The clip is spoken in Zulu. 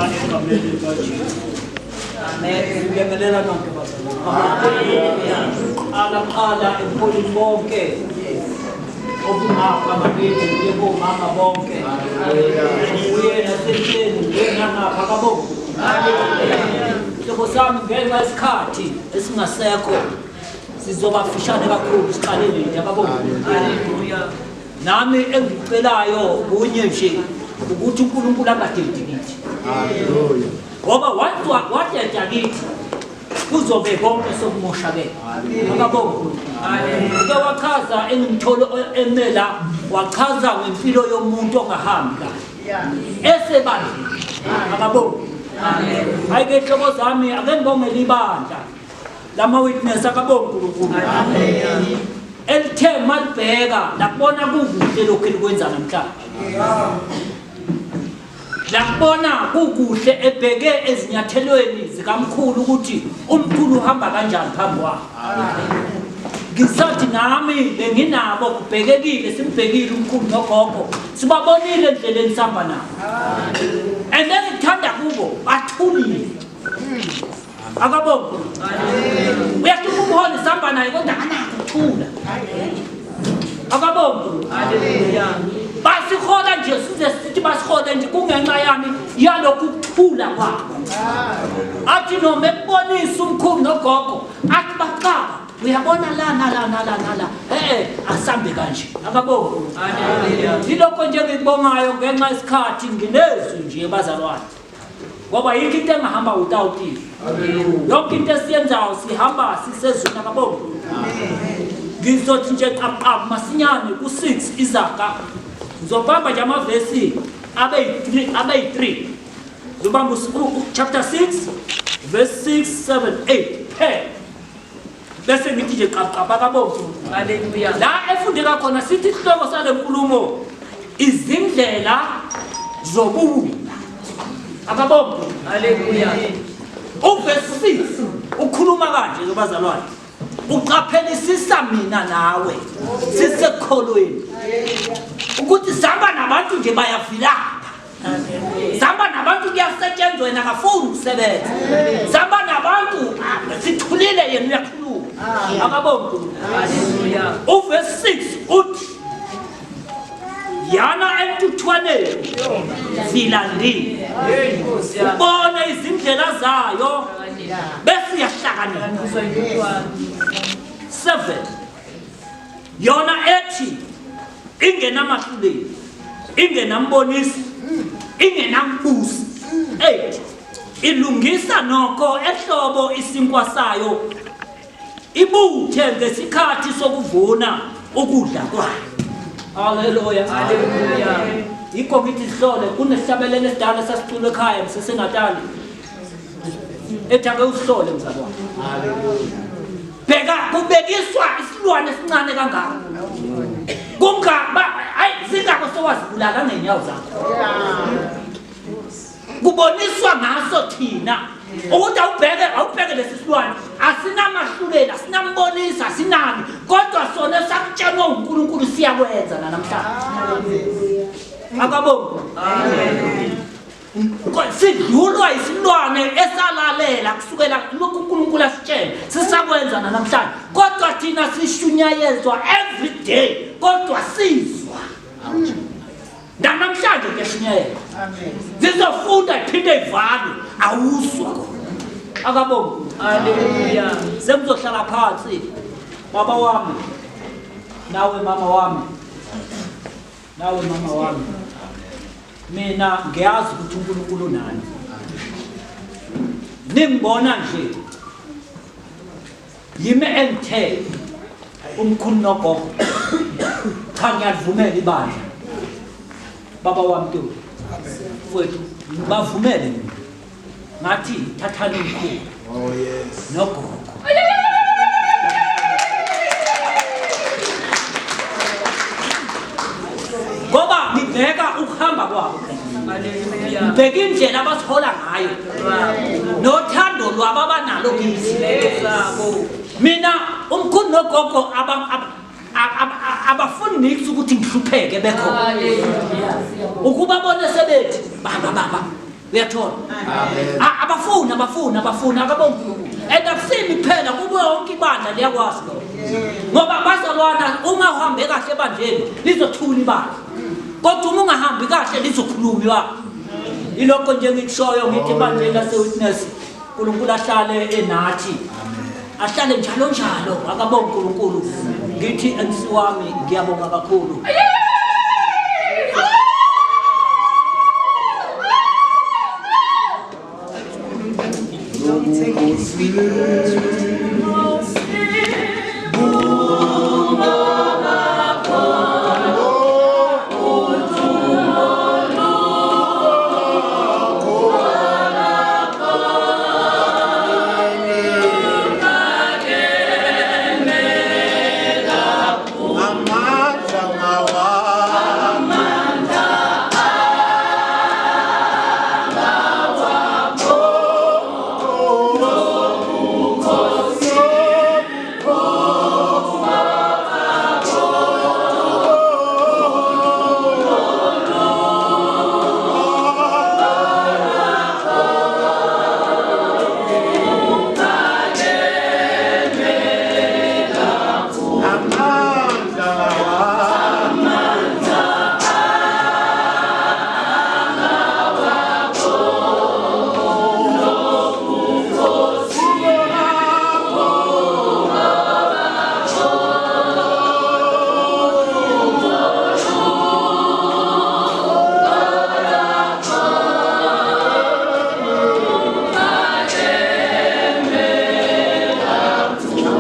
Ngiyacela egameni likaJesu. Amen. Ngiyabingelela nonke bazalwane. Alaqala emholini bonke. Obungapha bakithi njengomama bonke. Uye nasendlini njenganapha kabonke. Hlobo sami ngenxa yesikhathi esingasekho sizoba fishane kakhulu siqalile nje ababonke. Haleluya. Nami engicelayo kunye nje ukuthi uNkulunkulu angadedi kithi. Haleluya. Ngoba wadeda kithi kuzobe konke sokumoshakela. Akabonke. Haleluya. Wachaza engimtholo emela wachaza ngempilo yomuntu ongahambi kahle. Esebandleni. Akabonke. Amen. Ayike hlobo zami ake ngibongele ibandla lama witness akabonke uNkulunkulu. Amen. Elithe malibheka lakubona kukuhle lokho elikwenza namhlanje. Lakubona kukuhle ebheke ezinyathelweni zikamkhulu ukuthi umkhulu uhamba kanjani phambi kwakhe. Ngisathi nami benginabo kubhekekile simbhekile umkhulu nogogo sibabonile endleleni sihamba nabo. And then ngithanda kubo bathulile. Akabonke. Uyathi umholi sihamba naye kodwa anakho ukuthula. Akabonke. Haleluya. Basihola nje size sithi basihola nje kungenxa yami yalokhu ukuthula kwabo. Athi noma ebonisa umkhulu nogogo athi baqaba uyabona la asambe kanje. Akabonke. Haleluya. Yilokho nje ngikubongayo ngenxa yesikhathi nginezwi nje bazalwane. Ngoba yikho into engahamba without it. Yonke into esiyenzayo sihamba sisezweni. Akabonke. Ngizothi nje qaqqa masinyane ku6 Izaga ngizobamba nje amavesi abe3 ngizobamba chapter 6 verse 6 7 8 10 bese ngithi nje qaqqa bakabonke. Haleluya. La efundeka khona sithi isihloko sale nkulumo izindlela zobubi. Akabonke. Haleluya. Uverse 6 ukhuluma kanje ngabazalwane uqaphelisisa mina nawe sisekholweni ukuthi sihamba nabantu nje bayavilapha. Sihamba nabantu kuyasetshenzwa yena akafuni ukusebenza. Sihamba nabantu sithulile yena uyakhuluma. Akabonke. Haleluya. Uverse 6 uthi yana entuthwaneni zilandile ubone izindlela zayo bese yahlakanipha. 7 yona ethi ingenamahluleli ingenambonisi ingenambusi. 8 ilungisa nokho ehlobo isinkwa sayo ibuthe ngesikhathi sokuvuna ukudla kwayo. Haleluya. Haleluya. Yikho ngithi sihlole kunesihlabelelo esidala sasicula ekhaya siseNatali ethi ake usihlole mzalwane. Haleluya. Bheka kubekiswa isilwane esincane kangaka kungaba hayi singako sowazibulala ngenyawo zakho. Kuboniswa ngaso thina ukuthi awubheke lesi silwane asinamahluleli asinambonisa asinani kodwa sona sakutshenwa uNkulunkulu siyakwenza namhlanje. Akabonke. Amen. Sidlulwa isilwane esalalela kusukela lokhu uNkulunkulu asitshela sisakwenza namhlanje kodwa thina sishunyayezwa every day kodwa sizwa. Namhlanje kuyashunyayezwa. Amen. Zizofunda iphinde ivalwe awuzwa. Akabonke. Haleluya. Sekuzohlala phansi baba wami nawe mama wami mina ngiyazi ukuthi uNkulunkulu nani. Ningibona nje yime engithe umkhulu nogogo cha ngiyavumela ibandla baba wami Ntombi mfowethu bavumele mina ngathi thathani umkhulu. Oh yes. Nogogo. Ngoba ngibheka ukuhamba kwabo. Haleluya. Ngibheka indlela abasihola ngayo. Nothando lwabo abanalo kithi. Mina umkhulu nogogo abafuni niksi ukuthi ngihlupheke bekho. Haleluya. Ukuba bona sebethi baba uyathola abafuna akabonga uNkulunkulu and akusimi phela kubo wonke ibandla liyakwazi lo ngoba bazalwana uma uhambe kahle ebandleni lizothula ibandla kodwa uma ungahambi kahle lizokhulunywa ilokho nje ngikushoyo ngithi ibandleni lase-Witness uNkulunkulu ahlale enathi ahlale njalo akabonga uNkulunkulu ngithi MC wami ngiyabonga kakhulu Take it sweet.